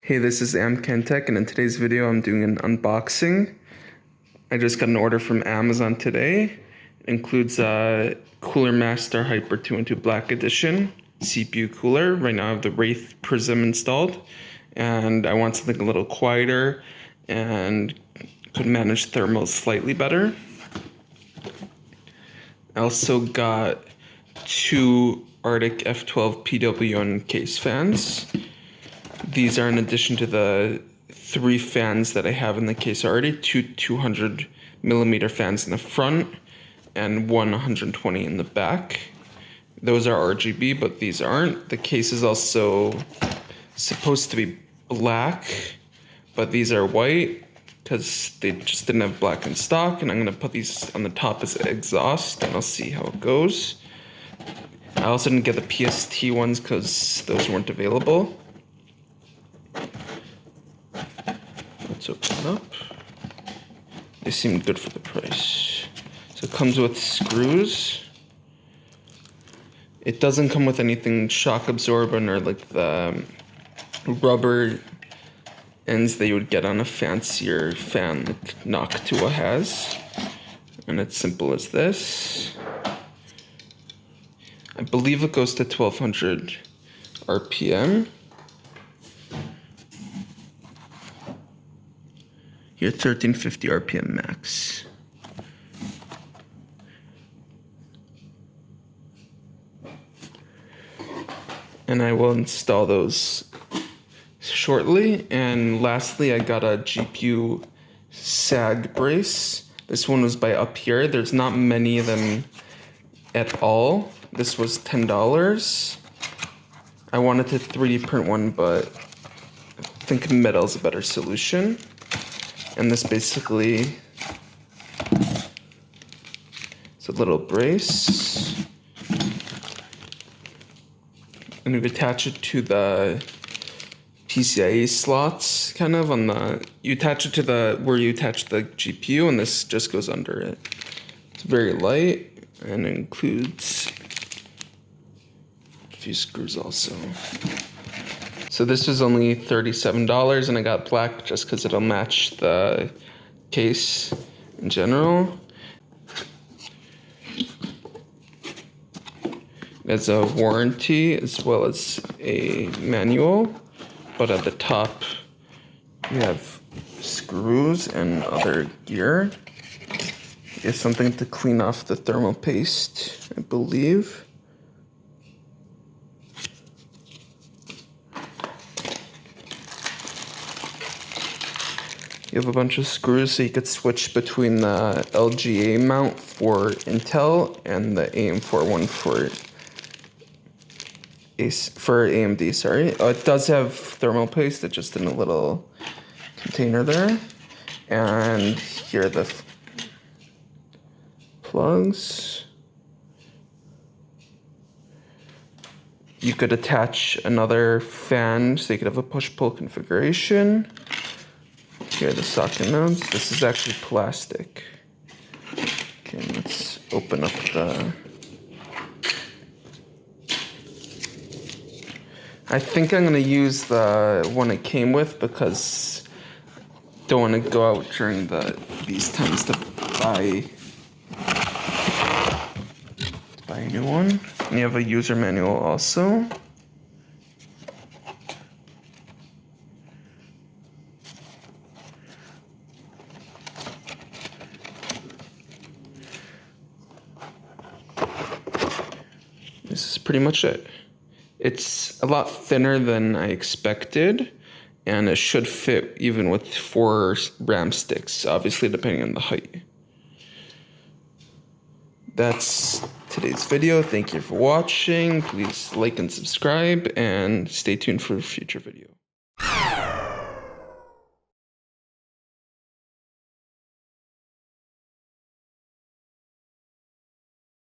Hey, this is AmCan Tech, and in today's video I'm doing an unboxing. I just got an order from Amazon today. It includes a Cooler Master Hyper 212 Black Edition CPU cooler. Right now I have the Wraith Prism installed, and I want something a little quieter and could manage thermals slightly better. I also got two Arctic F12 PWM case fans. These are in addition to the 3 fans that I have in the case already, two 200mm fans in the front and one 120 in the back. Those are RGB, but these aren't. The case is also supposed to be black, but these are white because they just didn't have black in stock, and I'm going to put these on the top as exhaust and I'll see how it goes. I also didn't get the PST ones because those weren't available. Let's open it up. They seem good for the price. So it comes with screws. It doesn't come with anything shock absorbent or like the rubber ends that you would get on a fancier fan like Noctua has. And it's simple as this. I believe it goes to 1200 RPM. Here, 1350 RPM max. And I will install those shortly. And lastly, I got a GPU sag brace. This one was by upHere. There's not many of them at all. This was $10. I wanted to 3D print one, but I think metal is a better solution. And this basically is a little brace. And you attach it to the pcie slots, kind of on the, you attach it to the, where you attach the GPU, and this just goes under it. It's very light and includes a few screws also. So this was only $37, and I got black just because it'll match the case in general. There's a warranty as well as a manual, but at the top you have screws and other gear. There's something to clean off the thermal paste, I believe. You have a bunch of screws so you could switch between the LGA mount for Intel and the AM4 one for AMD, sorry. It does have thermal paste, it's just in a little container there. And here are the plugs. You could attach another fan so you could have a push-pull configuration. Here are the socket mounts. This is actually plastic. Okay, let's open up the... I think I'm gonna use the one it came with because I don't want to go out during these times to buy a new one. And you have a user manual also. This is pretty much it. It's a lot thinner than I expected, and it should fit even with 4 RAM sticks, obviously depending on the height. That's today's video. Thank you for watching. Please like and subscribe, and stay tuned for a future video.